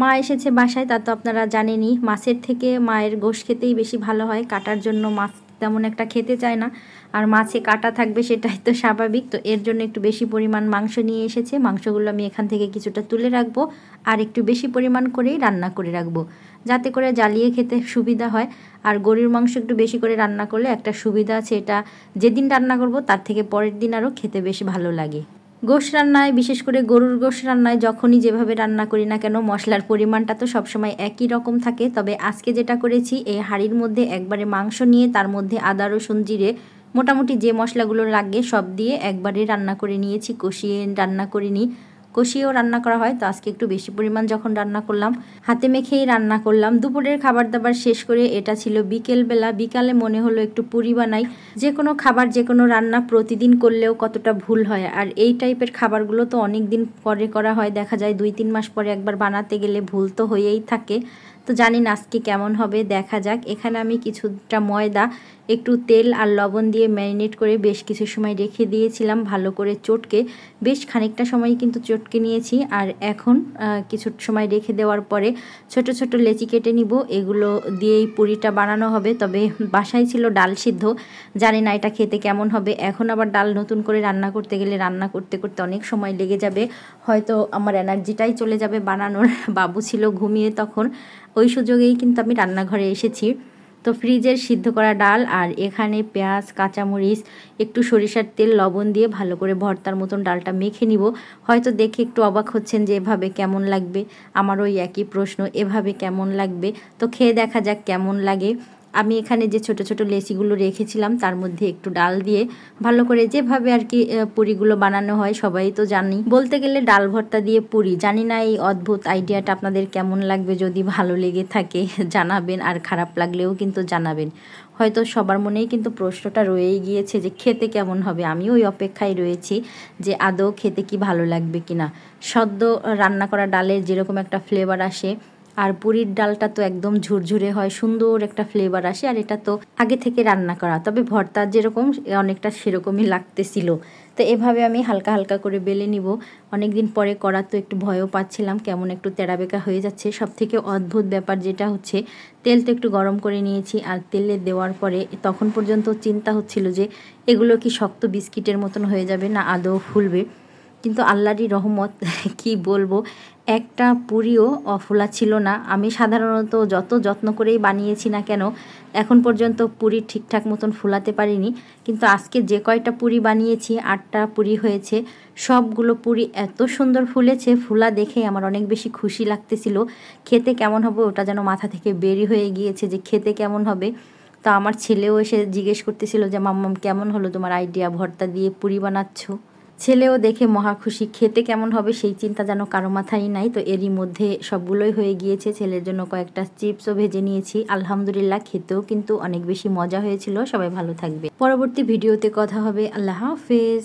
মা এসেছে বাসায়, তা তো আপনারা জানেনই। মাছের থেকে মায়ের গোশ খেতেই বেশি ভালো হয়, কাটার জন্য মাছ তেমন একটা খেতে চায় না, আর মাছে কাটা থাকবে সেটাই তো স্বাভাবিক। তো এর জন্য একটু বেশি পরিমাণ মাংস নিয়ে এসেছে। মাংসগুলো আমি এখান থেকে কিছুটা তুলে রাখবো, আর একটু বেশি পরিমাণ করেই রান্না করে রাখবো, যাতে করে জ্বালিয়ে খেতে সুবিধা হয়। আর গরুর মাংস একটু বেশি করে রান্না করলে একটা সুবিধা আছে, এটা যেদিন রান্না করব তার থেকে পরের দিন আরও খেতে বেশ ভালো লাগে। গোশ রান্নায়, বিশেষ করে গরুর গোশ রান্নায় যখনই যেভাবে রান্না করি না কেন, মশলার পরিমাণটা তো সবসময় একই রকম থাকে। তবে আজকে যেটা করেছি, এই হাঁড়ির মধ্যে একবারে মাংস নিয়ে তার মধ্যে আদা রসুন জিরে মোটামুটি যে মশলাগুলো লাগে সব দিয়ে একবারে রান্না করে নিয়েছি, কষিয়ে রান্না করে নিই। কষিয়েও রান্না করা হয়, তো আজকে একটু বেশি পরিমাণ যখন রান্না করলাম, হাতে মেখেই রান্না করলাম। দুপুরের খাবার দাবার শেষ করে এটা ছিল বিকেলবেলা। বিকালে মনে হলো একটু পুরি বানাই। যে কোনো খাবার, যে কোনো রান্না প্রতিদিন করলেও কতটা ভুল হয়, আর এই টাইপের খাবারগুলো তো অনেক দিন পরে করা হয়, দেখা যায় 2-3 মাস পরে একবার বানাতে গেলে ভুল তো হয়েই থাকে। তো জানি না আজকে কেমন হবে, দেখা যাক। এখানে আমি কিছুটা ময়দা, একটু তেল আর লবণ দিয়ে ম্যারিনেট করে বেশ কিছু সময় রেখে দিয়েছিলাম, ভালো করে চটকে। বেশ খানিকটা সময় কিন্তু চটকে নিয়েছি। আর এখন কিছু সময় রেখে দেওয়ার পরে ছোট ছোট লেচি কেটে নিব, এগুলো দিয়েই পুরিটা বানানো হবে। তবে বাসায় ছিল ডাল সিদ্ধ, জানি না এটা খেতে কেমন হবে। এখন আবার ডাল নতুন করে রান্না করতে গেলে রান্না করতে করতে অনেক সময় লেগে যাবে, হয়তো আমার এনার্জিটাই চলে যাবে বানানোর। বাবু ছিল ঘুমিয়ে তখন, ওই সুযোগেই কিন্তু আমি রান্নাঘরে এসেছি। তো ফ্রিজের সিদ্ধ করা ডাল আর এখানে পেঁয়াজ, কাঁচামরিচ, একটু সরিষার তেল, লবণ দিয়ে ভালো করে ভর্তার মতন ডালটা মেখে নিব। হয়তো দেখে একটু অবাক হচ্ছেন যে এভাবে কেমন লাগবে, আমার ওই একই প্রশ্ন, এভাবে কেমন লাগবে। তো খেয়ে দেখা যাক কেমন লাগে। আমি এখানে যে ছোট ছোট লেচিগুলো রেখেছিলাম তার মধ্যে একটু ডাল দিয়ে ভালো করে, যেভাবে আর কি পুরিগুলো বানানো হয় সবাই তো জানি, বলতে গেলে ডাল ভর্তা দিয়ে পুরি। জানি না এই অদ্ভুত আইডিয়াটা আপনাদের কেমন লাগবে, যদি ভালো লেগে থাকে জানাবেন, আর খারাপ লাগলেও কিন্তু জানাবেন। হয়তো সবার মনেই কিন্তু প্রশ্নটা রয়েই গিয়েছে যে খেতে কেমন হবে। আমি ওই অপেক্ষায় রয়েছি যে আদৌ খেতে কি ভালো লাগবে কিনা। সদ্য রান্না করা ডালের যেরকম একটা ফ্লেভার আসে, আর পুরীর ডালটা তো একদম ঝুরঝুরে হয়, সুন্দর একটা ফ্লেভার আসে। আর এটা তো আগে থেকে রান্না করা, তবে ভর্তা যেরকম অনেকটা সেরকমই লাগতেছিল। তো এভাবে আমি হালকা হালকা করে বেলে নিব। অনেক দিন পরে করা, তো একটু ভয়ও পাচ্ছিলাম, কেমন একটু তেড়াবেকা হয়ে যাচ্ছে। সব থেকে অদ্ভুত ব্যাপার যেটা হচ্ছে, তেল তো একটু গরম করে নিয়েছি, আর তেলে দেওয়ার পরে তখন পর্যন্ত চিন্তা হচ্ছিল যে এগুলো কি শক্ত বিস্কিটের মতন হয়ে যাবে না আদৌ ফুলবে। কিন্তু আল্লাহরই রহমত, কি বলবো, একটা পুরিও অফুলা ছিল না। আমি সাধারণত যত যত্ন করেই বানিয়েছি না কেন, এখন পর্যন্ত পুরি ঠিকঠাক মতন ফুলাতে পারিনি। কিন্তু আজকে যে কয়টা পুরি বানিয়েছি, 8টা পুরি হয়েছে, সবগুলো পুরি এত সুন্দর ফুলেছে। ফুলা দেখে আমার অনেক বেশি খুশি লাগতেছিল। খেতে কেমন হবে ওটা যেন মাথা থেকে বেরি হয়ে গিয়েছে, যে খেতে কেমন হবে। তো আমার ছেলেও এসে জিজ্ঞেস করতেছিল যে মাম্মাম কেমন হলো তোমার আইডিয়া, ভর্তা দিয়ে পুরি বানাচ্ছ। ছেলেও দেখে মহা খুশি, খেতে কেমন হবে সেই চিন্তা যেন কারো মাথায় নাই। তো এরই মধ্যে সবগুলোই হয়ে গিয়েছে। ছেলের জন্য কয়েকটা চিপসও ভেজে নিয়েছি। আলহামদুলিল্লাহ, খেতেও কিন্তু অনেক বেশি মজা হয়েছিল। সবাই ভালো থাকবে, পরবর্তী ভিডিওতে কথা হবে। আল্লাহ হাফেজ।